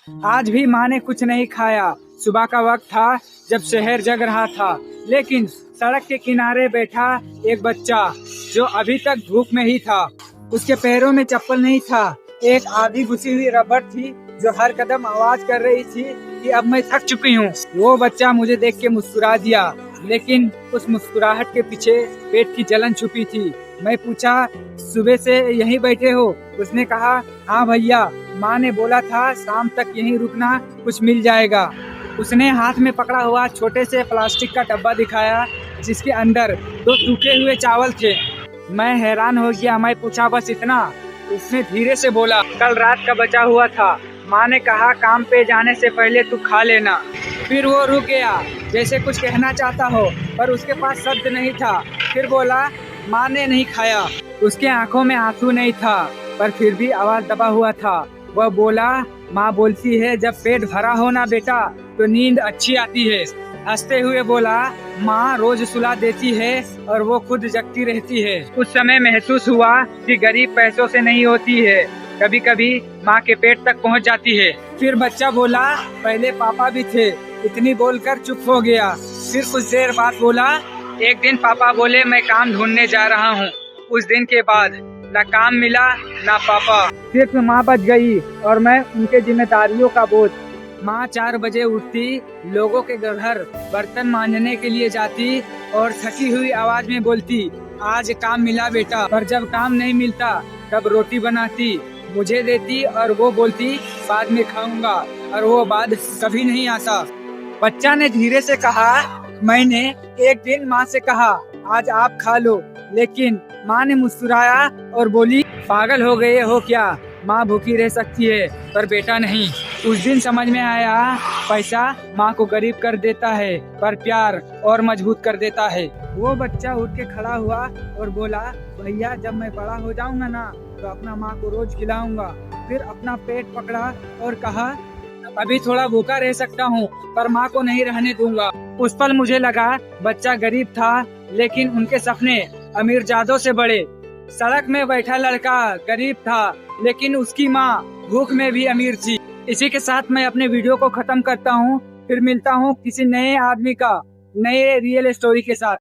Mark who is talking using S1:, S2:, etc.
S1: आज भी माँ ने कुछ नहीं खाया। सुबह का वक्त था जब शहर जग रहा था, लेकिन सड़क के किनारे बैठा एक बच्चा जो अभी तक धूप में ही था। उसके पैरों में चप्पल नहीं था। एक आधी घुसी हुई रबड़ थी जो हर कदम आवाज कर रही थी कि अब मैं थक चुकी हूँ। वो बच्चा मुझे देख के मुस्कुरा दिया, लेकिन उस मुस्कुराहट के पीछे पेट की जलन छुपी थी। मैं पूछा, सुबह से यहीं बैठे हो? उसने कहा, हाँ भैया, माँ ने बोला था शाम तक यहीं रुकना, कुछ मिल जाएगा। उसने हाथ में पकड़ा हुआ छोटे से प्लास्टिक का डब्बा दिखाया जिसके अंदर 2 सूखे हुए चावल थे। मैं हैरान हो गया। मैं पूछा, बस इतना? उसने धीरे से बोला, कल रात का बचा हुआ था। माँ ने कहा काम पे जाने से पहले तू खा लेना। फिर वो रुक गया, जैसे कुछ कहना चाहता हो, पर उसके पास शब्द नहीं था। फिर बोला, माँ ने नहीं खाया। उसके आंखों में आंसू नहीं था, पर फिर भी आवाज दबा हुआ था। वह बोला, माँ बोलती है जब पेट भरा हो ना बेटा तो नींद अच्छी आती है। हंसते हुए बोला, माँ रोज सुला देती है और वो खुद जगती रहती है। उस समय महसूस हुआ कि गरीब पैसों से नहीं होती है, कभी कभी माँ के पेट तक पहुँच जाती है। फिर बच्चा बोला, पहले पापा भी थे। इतनी बोलकर चुप हो गया। फिर कुछ देर बाद बोला, एक दिन पापा बोले मैं काम ढूंढने जा रहा हूँ। उस दिन के बाद ना काम मिला ना पापा, सिर्फ माँ बच गई और मैं उनके जिम्मेदारियों का बोझ। माँ 4 बजे उठती, लोगों के घर बर्तन मांजने के लिए जाती और थकी हुई आवाज में बोलती, आज काम मिला बेटा। पर जब काम नहीं मिलता तब रोटी बनाती, मुझे देती और वो बोलती बाद में खाऊंगा, और वो बाद कभी नहीं आता। बच्चा ने धीरे से कहा, मैंने एक दिन माँ से कहा आज आप खा लो, लेकिन माँ ने मुस्कुराया और बोली, पागल हो गए हो क्या? माँ भूखी रह सकती है पर बेटा नहीं। उस दिन समझ में आया, पैसा माँ को गरीब कर देता है पर प्यार और मजबूत कर देता है। वो बच्चा उठ के खड़ा हुआ और बोला, भैया जब मैं बड़ा हो जाऊंगा ना तो अपना माँ को रोज खिलाऊंगा। फिर अपना पेट पकड़ा और कहा, अभी थोड़ा भूखा रह सकता हूँ पर माँ को नहीं रहने दूंगा। उस पल मुझे लगा बच्चा गरीब था, लेकिन उनके सपने अमीर जादों से बड़े। सड़क में बैठा लड़का गरीब था, लेकिन उसकी माँ भूख में भी अमीर थी। इसी के साथ मैं अपने वीडियो को खत्म करता हूँ। फिर मिलता हूँ किसी नए आदमी का नए रियल स्टोरी के साथ।